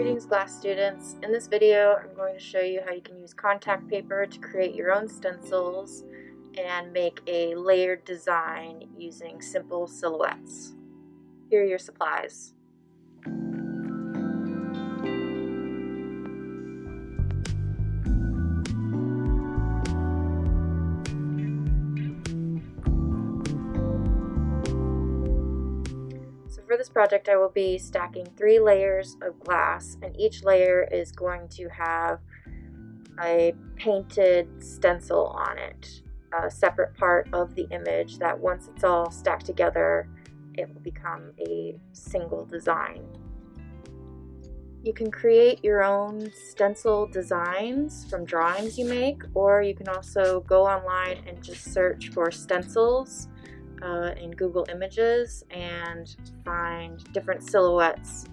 Greetings glass students. In this video I'm going to show you how you can use contact paper to create your own stencils and make a layered design using simple silhouettes. Here are your supplies. For this project I will be stacking 3 layers of glass, and each layer is going to have a painted stencil on it, a separate part of the image that once it's all stacked together it will become a single design. You can create your own stencil designs from drawings you make, or you can also go online and just search for stencils in Google Images and find different silhouettes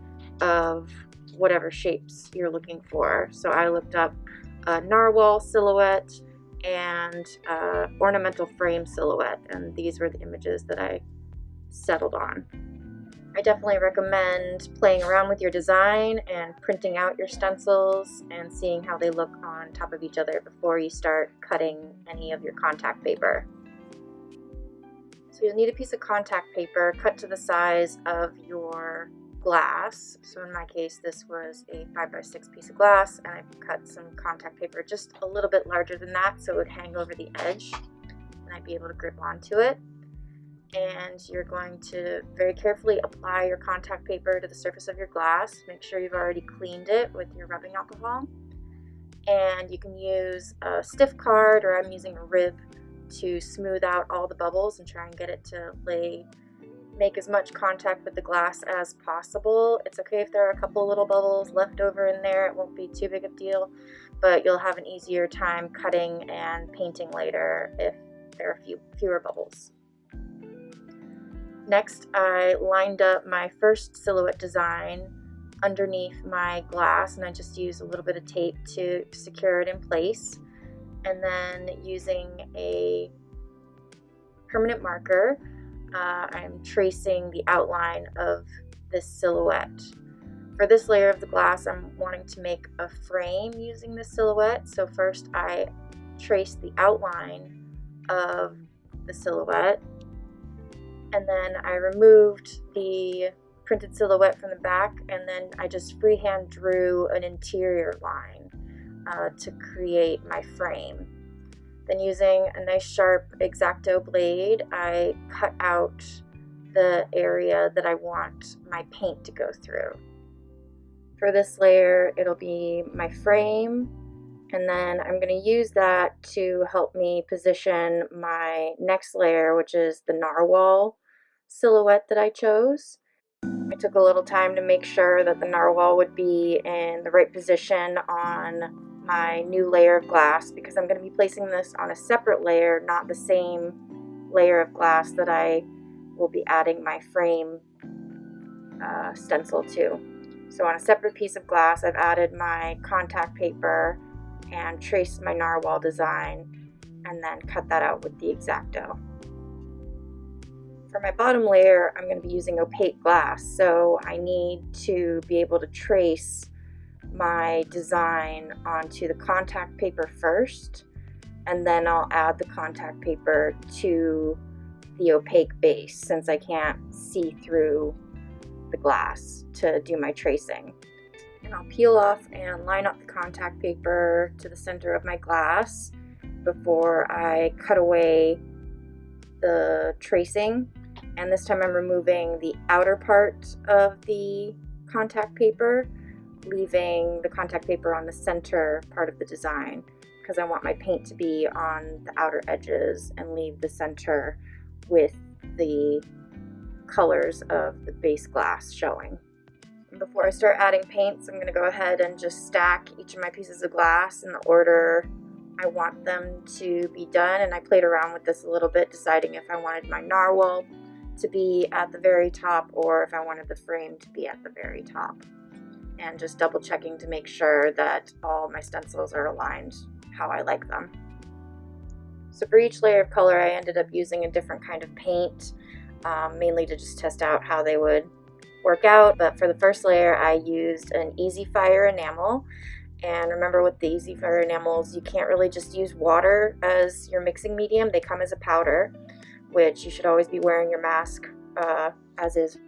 of whatever shapes you're looking for. So I looked up a narwhal silhouette and ornamental frame silhouette, and these were the images that I settled on. I definitely recommend playing around with your design and printing out your stencils and seeing how they look on top of each other before you start cutting any of your contact paper. So you'll need a piece of contact paper cut to the size of your glass. So in my case this was a 5x6 piece of glass, and I cut some contact paper just a little bit larger than that so it would hang over the edge and I'd be able to grip onto it. And you're going to very carefully apply your contact paper to the surface of your glass. Make sure you've already cleaned it with your rubbing alcohol. And you can use a stiff card, or I'm using a rib, to smooth out all the bubbles and try and get it to make as much contact with the glass as possible. It's okay if there are a couple little bubbles left over in there, it won't be too big a deal, but you'll have an easier time cutting and painting later if there are fewer bubbles. Next, I lined up my first silhouette design underneath my glass, and I just used a little bit of tape to secure it in place. And then using a permanent marker, I'm tracing the outline of this silhouette. For this layer of the glass, I'm wanting to make a frame using this silhouette. So first I traced the outline of the silhouette, and then I removed the printed silhouette from the back, and then I just freehand drew an interior line to create my frame. Then using a nice sharp X-Acto blade, I cut out the area that I want my paint to go through. For this layer it'll be my frame, and then I'm going to use that to help me position my next layer, which is the narwhal silhouette that I chose. I took a little time to make sure that the narwhal would be in the right position on my new layer of glass, because I'm going to be placing this on a separate layer, not the same layer of glass that I will be adding my frame stencil to. So on a separate piece of glass I've added my contact paper and traced my narwhal design, and then cut that out with the X-Acto. For my bottom layer I'm going to be using opaque glass, so I need to be able to trace my design onto the contact paper first, and then I'll add the contact paper to the opaque base, since I can't see through the glass to do my tracing. And I'll peel off and line up the contact paper to the center of my glass before I cut away the tracing. And this time I'm removing the outer part of the contact paper, leaving the contact paper on the center part of the design, because I want my paint to be on the outer edges and leave the center with the colors of the base glass showing. And before I start adding paints, I'm going to go ahead and just stack each of my pieces of glass in the order I want them to be done. And I played around with this a little bit, deciding if I wanted my narwhal to be at the very top or if I wanted the frame to be at the very top, and just double checking to make sure that all my stencils are aligned how I like them. So for each layer of color I ended up using a different kind of paint, mainly to just test out how they would work out. But for the first layer, I used an Easy Fire enamel. And remember, with the Easy Fire enamels, you can't really just use water as your mixing medium. They come as a powder, which you should always be wearing your mask as is.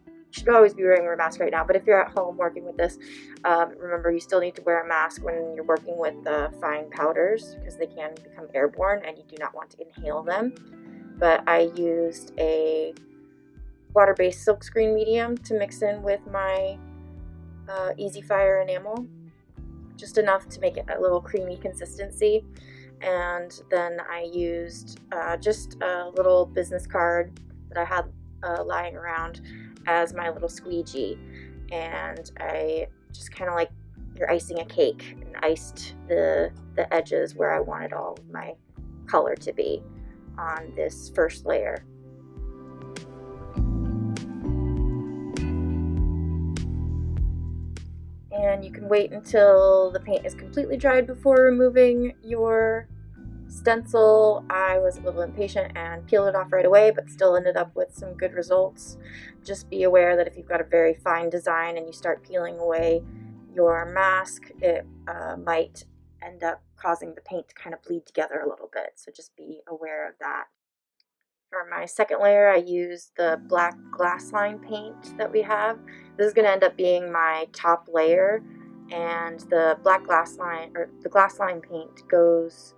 You should always be wearing your mask right now, but if you're at home working with this, remember you still need to wear a mask when you're working with the fine powders, because they can become airborne and you do not want to inhale them. But I used a water-based silkscreen medium to mix in with my Easy Fire enamel, just enough to make it a little creamy consistency. And then I used just a little business card that I had lying around as my little squeegee, and I just kind of like you're icing a cake, and iced the edges where I wanted all of my color to be on this first layer. And you can wait until the paint is completely dried before removing your stencil. I was a little impatient and peeled it off right away, but still ended up with some good results. Just be aware that if you've got a very fine design and you start peeling away your mask, it might end up causing the paint to kind of bleed together a little bit, so just be aware of that. For my second layer, I used the black glass line paint that we have. This is going to end up being my top layer, and the black glass line, or the glass line paint, goes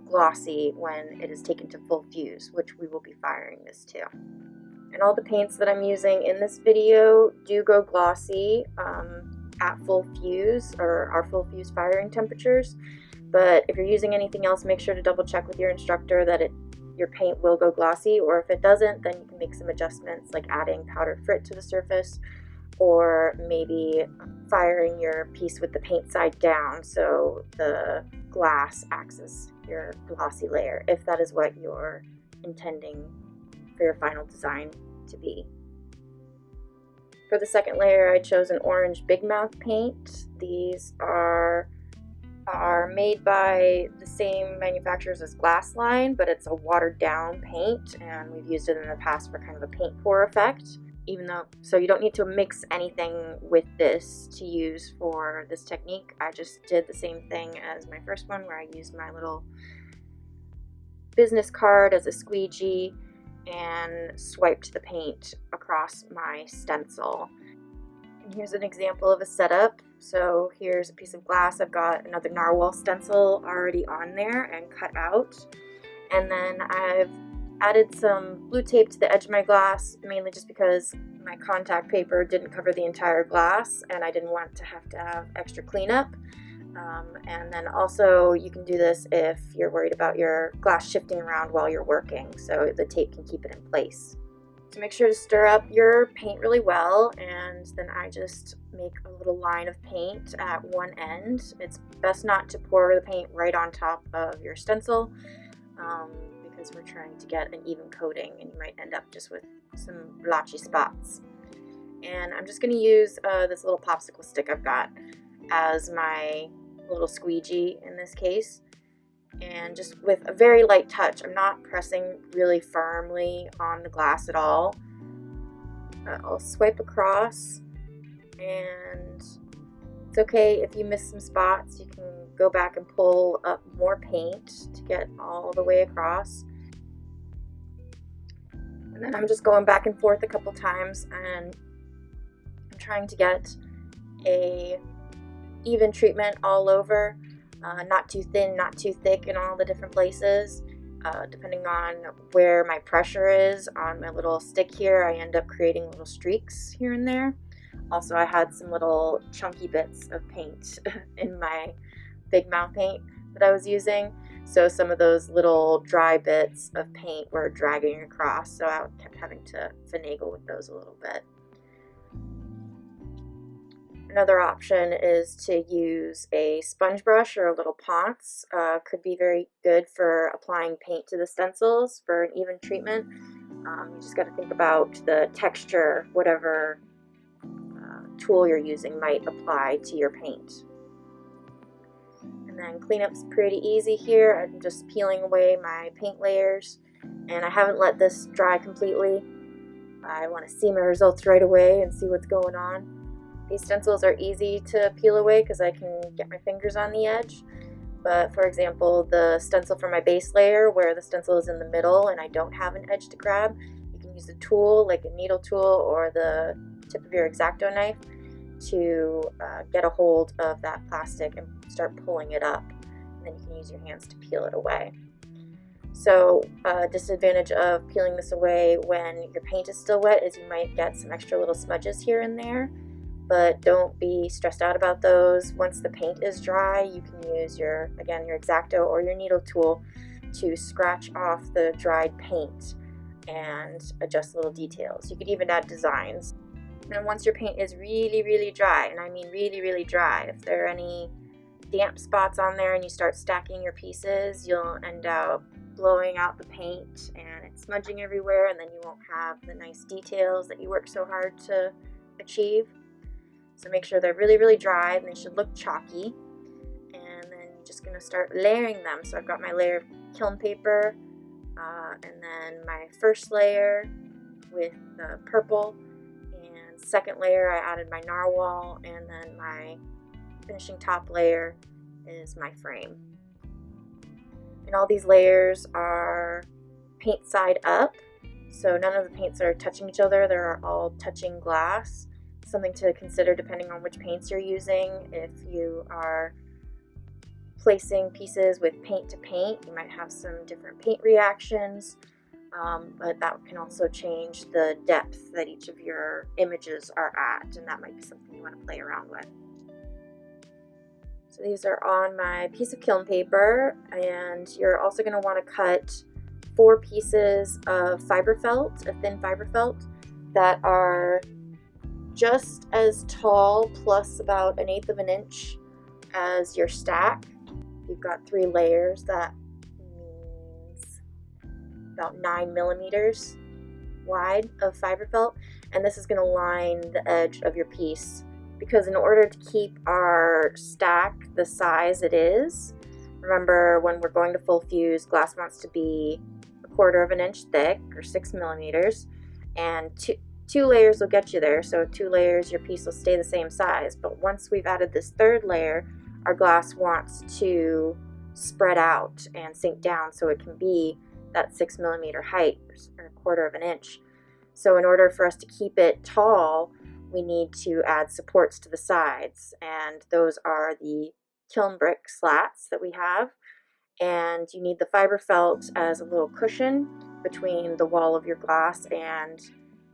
glossy when it is taken to full fuse, which we will be firing this to. And all the paints that I'm using in this video do go glossy at full fuse, or our full fuse firing temperatures. But if you're using anything else, make sure to double check with your instructor that your paint will go glossy, or if it doesn't, then you can make some adjustments like adding powdered frit to the surface, or maybe firing your piece with the paint side down so the glass acts as your glossy layer, if that is what you're intending for your final design to be. For the second layer, I chose an orange Big Mouth paint. These are made by the same manufacturers as Glass Line, but it's a watered down paint, and we've used it in the past for kind of a paint pour effect. So you don't need to mix anything with this to use for this technique. I just did the same thing as my first one, where I used my little business card as a squeegee and swiped the paint across my stencil. And here's an example of a setup. So here's a piece of glass. I've got another narwhal stencil already on there and cut out. And then I've added some blue tape to the edge of my glass, mainly just because my contact paper didn't cover the entire glass and I didn't want to have extra cleanup. And then also you can do this if you're worried about your glass shifting around while you're working, so the tape can keep it in place. So make sure to stir up your paint really well, and then I just make a little line of paint at one end. It's best not to pour the paint right on top of your stencil, because we're trying to get an even coating and you might end up just with some blotchy spots. And I'm just going to use this little popsicle stick I've got as my little squeegee in this case, and just with a very light touch. I'm not pressing really firmly on the glass at all. I'll swipe across, and it's okay if you miss some spots. You can go back and pull up more paint to get all the way across. And then I'm just going back and forth a couple times, and I'm trying to get a even treatment all over, not too thin, not too thick in all the different places. Depending on where my pressure is on my little stick here, I end up creating little streaks here and there. Also, I had some little chunky bits of paint in my Big Mouth paint that I was using, so some of those little dry bits of paint were dragging across, so I kept having to finagle with those a little bit. Another option is to use a sponge brush or a little ponce. Could be very good for applying paint to the stencils for an even treatment. You just got to think about the texture, whatever tool you're using might apply to your paint. And then cleanup's pretty easy here. I'm just peeling away my paint layers, and I haven't let this dry completely. I want to see my results right away and see what's going on. These stencils are easy to peel away because I can get my fingers on the edge. But for example, the stencil for my base layer, where the stencil is in the middle and I don't have an edge to grab, you can use a tool like a needle tool or the tip of your X-Acto knife to get a hold of that plastic and start pulling it up. And then you can use your hands to peel it away. So disadvantage of peeling this away when your paint is still wet is you might get some extra little smudges here and there. But don't be stressed out about those. Once the paint is dry, you can use your X-Acto or your needle tool to scratch off the dried paint and adjust little details. You could even add designs. And once your paint is really, really dry, and I mean really, really dry, if there are any damp spots on there and you start stacking your pieces, you'll end up blowing out the paint and it's smudging everywhere, and then you won't have the nice details that you worked so hard to achieve. So make sure they're really, really dry, and they should look chalky. And then you're just going to start layering them. So I've got my layer of kiln paper, and then my first layer with the purple, and second layer I added my narwhal, and then my finishing top layer is my frame. And all these layers are paint side up, so none of the paints are touching each other. They're all touching glass. Something to consider depending on which paints you're using. If you are placing pieces with paint to paint, you might have some different paint reactions, but that can also change the depth that each of your images are at, and that might be something you want to play around with. So these are on my piece of kiln paper, and you're also going to want to cut 4 pieces of fiber felt, a thin fiber felt, that are just as tall plus about 1/8 of an inch as your stack. You've got 3 layers, that means about 9 millimeters wide of fiber felt, and this is going to line the edge of your piece, because in order to keep our stack the size it is, remember when we're going to full fuse, glass wants to be 1/4 of an inch thick, or 6 millimeters, and two layers will get you there. So 2 layers, your piece will stay the same size. But once we've added this 3rd layer, our glass wants to spread out and sink down so it can be that 6 millimeter height, or 1/4 of an inch. So in order for us to keep it tall, we need to add supports to the sides, and those are the kiln brick slats that we have. And you need the fiber felt as a little cushion between the wall of your glass and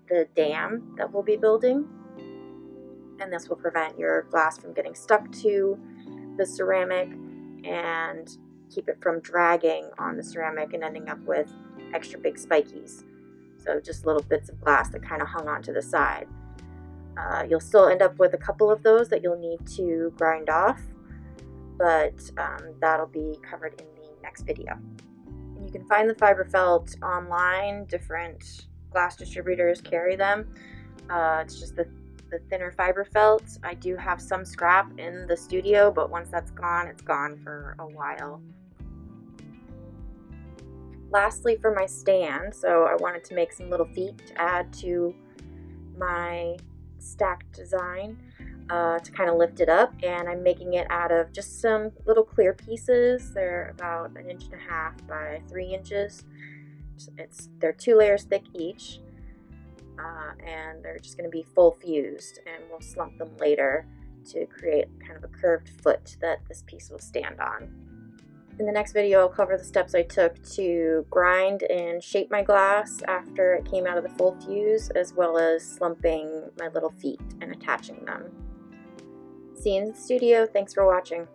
the dam that we'll be building, and this will prevent your glass from getting stuck to the ceramic and keep it from dragging on the ceramic and ending up with extra big spikies. So just little bits of glass that kind of hung onto the side. You'll still end up with a couple of those that you'll need to grind off, but that'll be covered in the next video. And you can find the fiber felt online. Different glass distributors carry them. It's just the thinner fiber felt. I do have some scrap in the studio, but once that's gone, it's gone for a while. Lastly, for my stand, so I wanted to make some little feet to add to my stacked design to kind of lift it up, and I'm making it out of just some little clear pieces. They're about 1.5 inches by 3 inches. They're 2 layers thick each, and they're just going to be full fused, and we'll slump them later to create kind of a curved foot that this piece will stand on. In the next video, I'll cover the steps I took to grind and shape my glass after it came out of the full fuse, as well as slumping my little feet and attaching them. See you in the studio. Thanks for watching.